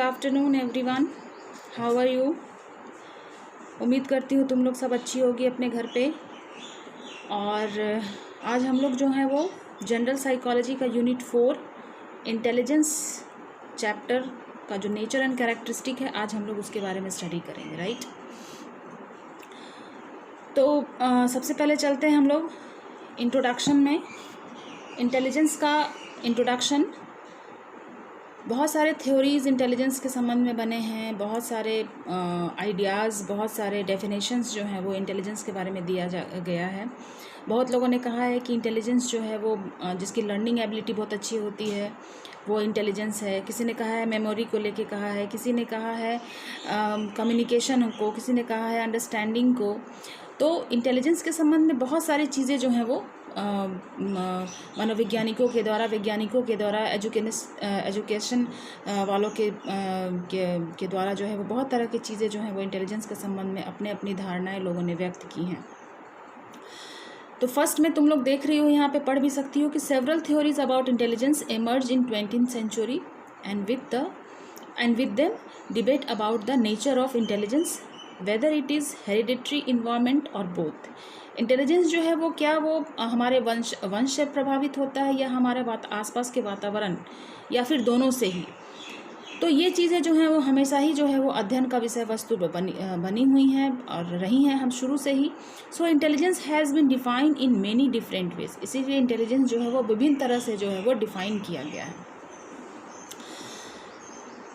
Afternoon everyone, how are you. उम्मीद करती हूँ तुम लोग सब अच्छी होगी अपने घर पे। और आज हम लोग जो है वो जनरल साइकोलॉजी का यूनिट 4 इंटेलिजेंस चैप्टर का जो नेचर एंड कैरेक्टरिस्टिक है, आज हम लोग उसके बारे में स्टडी करेंगे, राइट। तो सबसे पहले चलते हैं हम लोग इंट्रोडक्शन में। इंटेलिजेंस का इंट्रोडक्शन, बहुत सारे थ्योरीज़ इंटेलिजेंस के संबंध में बने हैं, बहुत सारे आइडियाज़, बहुत सारे डेफिनेशंस जो हैं वो इंटेलिजेंस के बारे में दिया गया है। बहुत लोगों ने कहा है कि इंटेलिजेंस जो है वो जिसकी लर्निंग एबिलिटी बहुत अच्छी होती है वो इंटेलिजेंस है। किसी ने कहा है मेमोरी को लेके कहा है, किसी ने कहा है कम्युनिकेशन को, किसी ने कहा है अंडरस्टैंडिंग को। तो इंटेलिजेंस के संबंध में बहुत सारी चीज़ें जो हैं वो मनोवैज्ञानिकों के द्वारा, वैज्ञानिकों के द्वारा, एजुकेशन वालों के द्वारा जो है वो बहुत तरह की चीज़ें जो हैं वो इंटेलिजेंस के संबंध में अपने अपनी धारणाएं लोगों ने व्यक्त की हैं। तो फर्स्ट में तुम लोग देख रही हो, यहाँ पे पढ़ भी सकती हो कि several theories about intelligence emerge in 20th century and with them debate about the nature of intelligence, whether it is hereditary, environment or both। Intelligence जो है वो क्या वो हमारे वंश से प्रभावित होता है या हमारे आसपास के वातावरण या फिर दोनों से ही। तो ये चीज़ें जो हैं वो हमेशा ही जो है वो अध्ययन का विषय वस्तु बनी हुई हैं और रही हैं हम शुरू से ही। So intelligence has been defined in many different ways. इसीलिए इंटेलिजेंस जो है वो विभिन्न तरह से जो है वो डिफाइन किया गया है।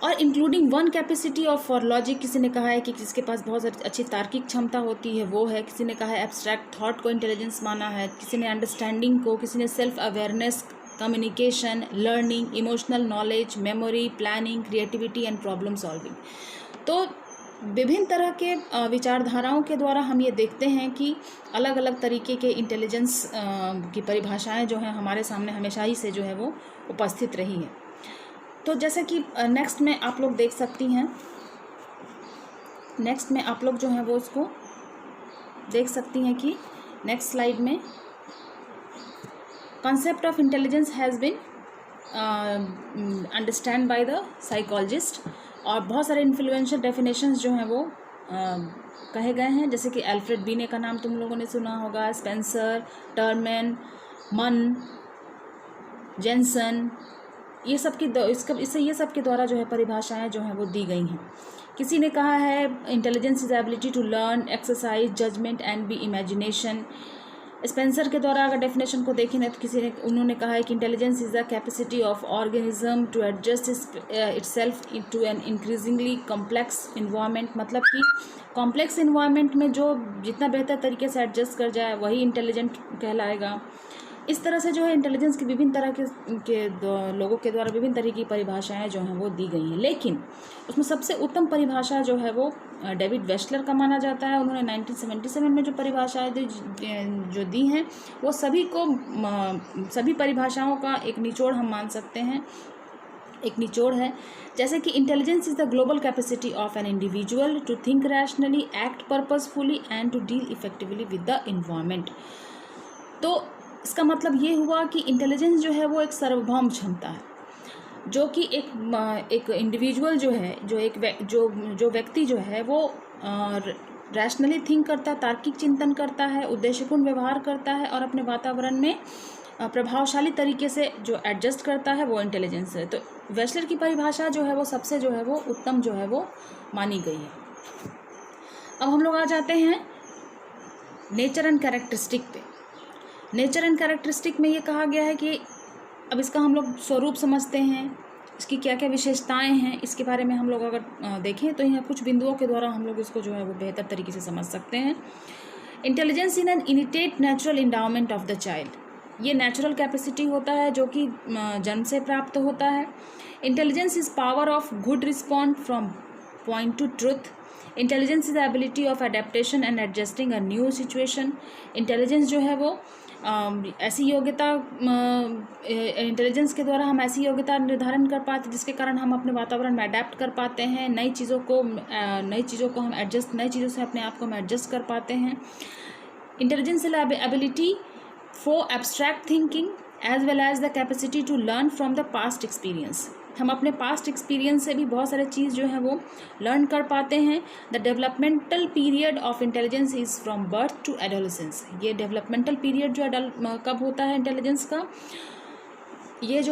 और including one capacity of for logic, किसी ने कहा है कि जिसके पास बहुत अच्छी तार्किक क्षमता होती है वो है। किसी ने कहा है एब्स्ट्रैक्ट थॉट को इंटेलिजेंस माना है। किसी ने अंडरस्टैंडिंग को, किसी ने self awareness, communication, learning, emotional knowledge, memory, planning, creativity and problem solving. तो विभिन्न तरह के विचारधाराओं के द्वारा हम ये देखते हैं कि अलग अलग तरीके के इंटेलिजेंस की परिभाषाएं जो हैं हमारे सामने हमेशा ही से जो है वो उपस्थित रही हैं। तो जैसे कि नेक्स्ट में आप लोग देख सकती हैं, नेक्स्ट में आप लोग जो हैं वो उसको देख सकती हैं कि नेक्स्ट स्लाइड में concept of intelligence has been understand by the psychologist। और बहुत सारे इन्फ्लुएंशियल डेफिनेशंस जो हैं वो कहे गए हैं, जैसे कि एल्फ्रेड बीने का नाम तुम लोगों ने सुना होगा, स्पेंसर, टर्मेन, मन, जेनसन, ये सब की ये सब के द्वारा जो है परिभाषाएं जो हैं वो दी गई हैं। किसी ने कहा है intelligence is ability to learn, exercise, judgement and be imagination. Spencer के द्वारा अगर डेफिनेशन को देखें ना तो उन्होंने कहा है कि intelligence is the capacity of organism to adjust itself to an increasingly complex environment. मतलब कि कॉम्प्लेक्स इन्वायरमेंट में जो जितना बेहतर तरीके से एडजस्ट कर जाए वही इंटेलिजेंट कहलाएगा। इस तरह से जो है इंटेलिजेंस की विभिन्न तरह के लोगों के द्वारा विभिन्न तरह की परिभाषाएं जो हैं वो दी गई हैं। लेकिन उसमें सबसे उत्तम परिभाषा जो है वो डेविड वेस्लर का माना जाता है। उन्होंने 1977 में जो परिभाषाएं जो दी हैं वो सभी परिभाषाओं का एक निचोड़ हम मान सकते हैं, एक निचोड़ है। जैसे कि intelligence is the global capacity of an individual to think rationally, act purposefully and to deal effectively with the environment. तो इसका मतलब ये हुआ कि इंटेलिजेंस जो है वो एक सार्वभौम क्षमता है, जो कि एक इंडिविजुअल जो है, जो व्यक्ति जो है वो रैशनली थिंक करता है, तार्किक चिंतन करता है, उद्देश्यपूर्ण व्यवहार करता है और अपने वातावरण में प्रभावशाली तरीके से जो एडजस्ट करता है वो इंटेलिजेंस है। तो वेस्लर की परिभाषा जो है वो सबसे जो है वो उत्तम जो है वो मानी गई है। अब हम लोग आ जाते हैं नेचर एंड कैरेक्टरिस्टिक पे। नेचर एंड कैरेक्टरिस्टिक में ये कहा गया है कि अब इसका हम लोग स्वरूप समझते हैं, इसकी क्या क्या विशेषताएं हैं, इसके बारे में हम लोग अगर देखें तो यहाँ कुछ बिंदुओं के द्वारा हम लोग इसको जो है वो बेहतर तरीके से समझ सकते हैं। Intelligence in an initiate natural endowment of the child. ये नेचुरल कैपेसिटी होता है जो कि जन्म से प्राप्त होता है। Intelligence is power of good respond from point to truth. Intelligence is the ability of adaptation and adjusting a new situation. Intelligence जो है वो ऐसी योग्यता, इंटेलिजेंस के द्वारा हम ऐसी योग्यता निर्धारण कर पाते जिसके कारण हम अपने वातावरण में अडेप्ट कर पाते हैं, नई चीज़ों को हम नई चीज़ों से अपने आप को हम एडजस्ट कर पाते हैं। Intelligence is ability for abstract thinking as well as the capacity to learn from the past experience. हम अपने पास्ट एक्सपीरियंस से भी बहुत सारे चीज़ जो है वो लर्न कर पाते हैं। The developmental period of intelligence is from birth to adolescence. ये डेवलपमेंटल पीरियड जो कब होता है इंटेलिजेंस का, ये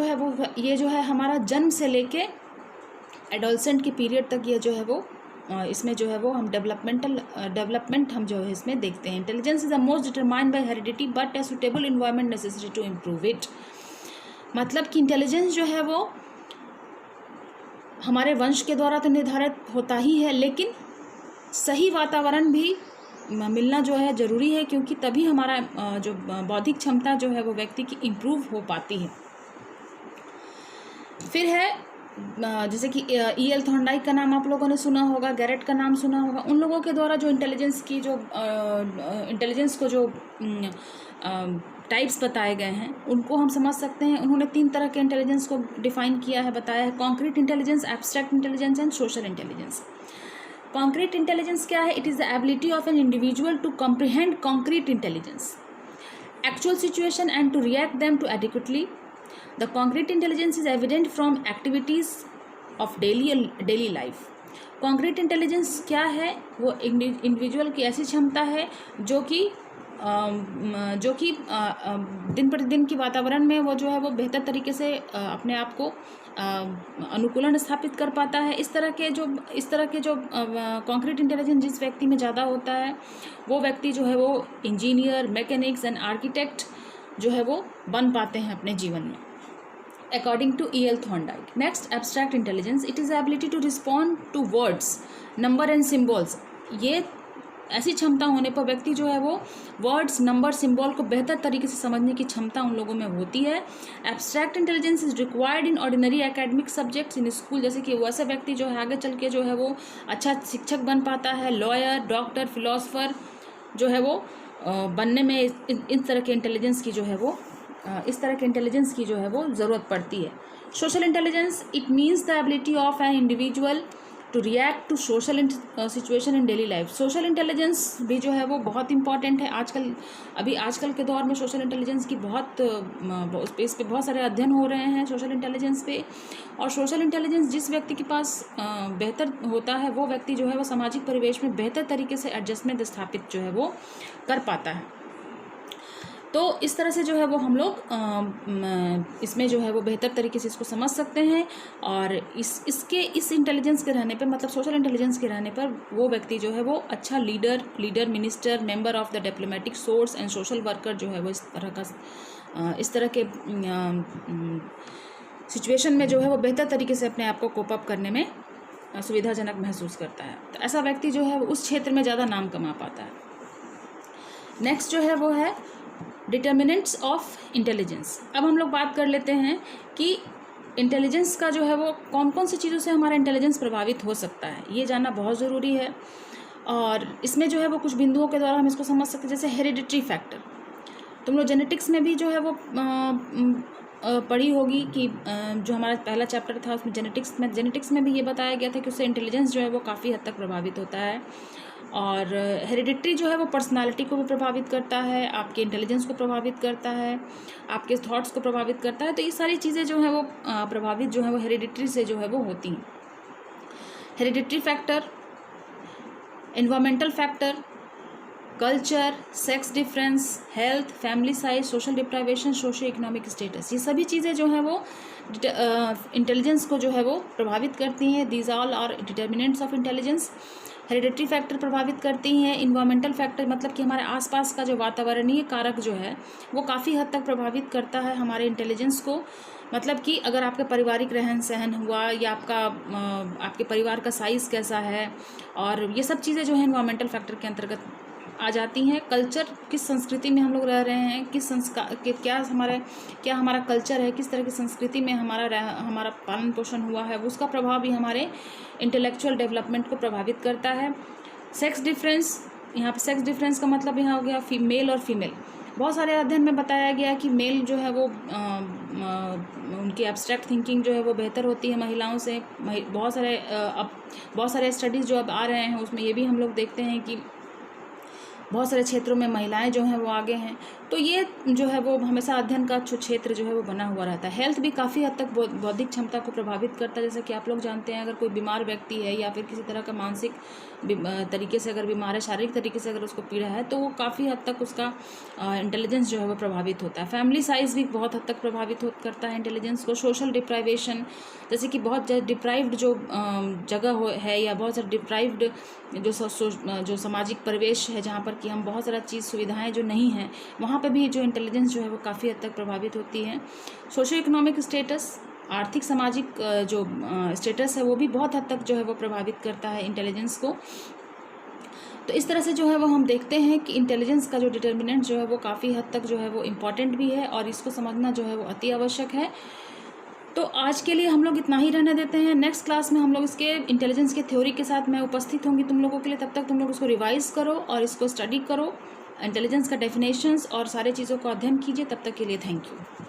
जो है हमारा जन्म से लेके एडोलसेंट के पीरियड तक ये जो है वो इसमें जो है वो हम डेवलपमेंट हम जो है इसमें देखते हैं। Intelligence is the most determined by heredity but a suitable environment necessary to improve it. मतलब कि इंटेलिजेंस जो है वो हमारे वंश के द्वारा तो निर्धारित होता ही है, लेकिन सही वातावरण भी मिलना जो है ज़रूरी है, क्योंकि तभी हमारा जो बौद्धिक क्षमता जो है वो व्यक्ति की इम्प्रूव हो पाती है। फिर है जैसे कि E.L. थॉर्नडाइक का नाम आप लोगों ने सुना होगा, गैरेट का नाम सुना होगा। उन लोगों के द्वारा जो इंटेलिजेंस को जो टाइप्स बताए गए हैं उनको हम समझ सकते हैं। उन्होंने 3 तरह के इंटेलिजेंस को डिफाइन किया है, बताया है। Concrete intelligence, abstract intelligence and social intelligence. Concrete intelligence क्या है? It is the ability of an individual to comprehend concrete intelligence, actual situation and to react them to adequately. The concrete intelligence is evident from activities of daily life. Concrete intelligence क्या है? वो individual की ऐसी क्षमता है जो कि दिन प्रतिदिन की वातावरण में वो जो है वो बेहतर तरीके से अपने आप को अनुकूलन स्थापित कर पाता है। इस तरह के जो कॉन्क्रीट इंटेलिजेंस जिस व्यक्ति में ज़्यादा होता है वो व्यक्ति जो है वो इंजीनियर, मैकेनिक्स एंड आर्किटेक्ट जो है वो बन पाते हैं अपने जीवन में, according to E.L. Thorndike. Next, abstract intelligence. It is the ability to respond to words, number and symbols. ये ऐसी क्षमता होने पर व्यक्ति जो है वो वर्ड्स, नंबर, सिंबल को बेहतर तरीके से समझने की क्षमता उन लोगों में होती है। Abstract intelligence is required in ordinary academic subjects in school. जैसे कि वैसे व्यक्ति जो है आगे चल के जो है वो अच्छा शिक्षक बन पाता है, लॉयर, डॉक्टर, फिलोसफर जो है वो बनने में इस तरह के इंटेलिजेंस की जो है वो ज़रूरत पड़ती है। Social intelligence, it means the ability of an individual to react to social situation in daily life. Social intelligence भी जो है वो बहुत इंपॉर्टेंट है। आजकल के दौर में सोशल इंटेलिजेंस की इस पे बहुत सारे अध्ययन हो रहे हैं सोशल इंटेलिजेंस पे। और सोशल इंटेलिजेंस जिस व्यक्ति के पास बेहतर होता है वो व्यक्ति जो है वो सामाजिक परिवेश में बेहतर तरीके से एडजस्टमेंट स्थापित जो है वो कर पाता है। तो इस तरह से जो है वो हम लोग इसमें जो है वो बेहतर तरीके से इसको समझ सकते हैं। और इस इंटेलिजेंस के रहने पर, मतलब सोशल इंटेलिजेंस के रहने पर वो व्यक्ति जो है वो अच्छा leader, minister, member of the diplomatic source and social worker जो है वो इस तरह के सिचुएशन में जो है वो बेहतर तरीके से अपने आप को कोप अप करने में सुविधाजनक महसूस करता है। तो ऐसा व्यक्ति जो है वो उस क्षेत्र में ज़्यादा नाम कमा पाता है। नेक्स्ट जो है वो है डिटर्मिनेंट्स ऑफ इंटेलिजेंस। अब हम लोग बात कर लेते हैं कि इंटेलिजेंस का जो है वो कौन कौन सी चीज़ों से हमारा इंटेलिजेंस प्रभावित हो सकता है, ये जानना बहुत ज़रूरी है। और इसमें जो है वो कुछ बिंदुओं के द्वारा हम इसको समझ सकते हैं। जैसे हेरिडिटरी फैक्टर, तुम लोग जेनेटिक्स में भी जो है वो पढ़ी होगी कि जो हमारा पहला चैप्टर था उसमें जेनेटिक्स में भी ये बताया गया था कि उससे इंटेलिजेंस जो है वो काफ़ी हद तक प्रभावित होता है। और हेरिडिटरी जो है वो पर्सनालिटी को भी प्रभावित करता है, आपके इंटेलिजेंस को प्रभावित करता है, आपके थॉट्स को प्रभावित करता है। तो ये सारी चीज़ें जो है वो प्रभावित जो है वो हेरिडिटरी से जो है वो होती हैं। Hereditary factor, environmental factor, culture, sex difference, health, family size, social deprivation, socio economic status, ये सभी चीज़ें जो हैं वो इंटेलिजेंस को जो है वो प्रभावित करती हैं। These all are determinants of intelligence. Hereditary factor प्रभावित करती हैं। इन्वायरमेंटल फैक्टर मतलब कि हमारे आसपास का जो वातावरणीय कारक जो है वो काफ़ी हद तक प्रभावित करता है हमारे इंटेलिजेंस को। मतलब कि अगर आपके पारिवारिक रहन सहन हुआ या आपके परिवार का साइज़ कैसा है, और ये सब चीज़ें जो है इन्वायरमेंटल फैक्टर के अंतर्गत आ जाती हैं। कल्चर, किस संस्कृति में हम लोग रह रहे हैं, किस संस्कार क्या हमारा कल्चर है, किस तरह की संस्कृति में हमारा पालन पोषण हुआ है, उसका प्रभाव भी हमारे इंटेलेक्चुअल डेवलपमेंट को प्रभावित करता है। सेक्स डिफरेंस, यहाँ पे सेक्स डिफरेंस का मतलब यहाँ हो गया मेल और फीमेल। बहुत सारे अध्ययन में बताया गया कि मेल जो है वो उनकी एब्स्ट्रैक्ट थिंकिंग जो है वो बेहतर होती है महिलाओं से। बहुत सारे स्टडीज़ जो अब आ रहे हैं उसमें ये भी हम लोग देखते हैं कि बहुत सारे क्षेत्रों में महिलाएं जो हैं वो आगे हैं। तो ये जो है वो हमेशा अध्ययन का क्षेत्र जो है वो बना हुआ रहता है। हेल्थ भी काफ़ी हद तक बौद्धिक क्षमता को प्रभावित करता है। जैसे कि आप लोग जानते हैं, अगर कोई बीमार व्यक्ति है या फिर किसी तरह का मानसिक तरीके से अगर बीमार है, शारीरिक तरीके से अगर उसको पीड़ा है, तो वो काफ़ी हद तक उसका इंटेलिजेंस जो है वो प्रभावित होता है। फैमिली साइज़ भी बहुत हद तक प्रभावित करता है इंटेलिजेंस को। सोशल डिप्राइवेशन, जैसे कि बहुत डिप्राइव्ड जो जगह है या बहुत सारे डिप्राइव्ड जो सामाजिक परिवेश है जहाँ पर कि हम बहुत सारा चीज़ सुविधाएं जो नहीं हैं, वहाँ पे भी जो इंटेलिजेंस जो है वो काफ़ी हद तक प्रभावित होती है। सोशो इकोनॉमिक स्टेटस, आर्थिक सामाजिक जो स्टेटस है वो भी बहुत हद तक जो है वो प्रभावित करता है इंटेलिजेंस को। तो इस तरह से जो है वो हम देखते हैं कि इंटेलिजेंस का जो डिटर्मिनेंट जो है वो काफ़ी हद तक जो है वो इम्पॉर्टेंट भी है और इसको समझना जो है वो अति आवश्यक है। तो आज के लिए हम लोग इतना ही रहने देते हैं। नेक्स्ट क्लास में हम लोग इसके इंटेलिजेंस के थ्योरी के साथ मैं उपस्थित होंगी तुम लोगों के लिए। तब तक तुम लोग इसको रिवाइज करो और इसको स्टडी करो, इंटेलिजेंस का डेफिनेशंस और सारे चीज़ों को अध्ययन कीजिए। तब तक के लिए थैंक यू।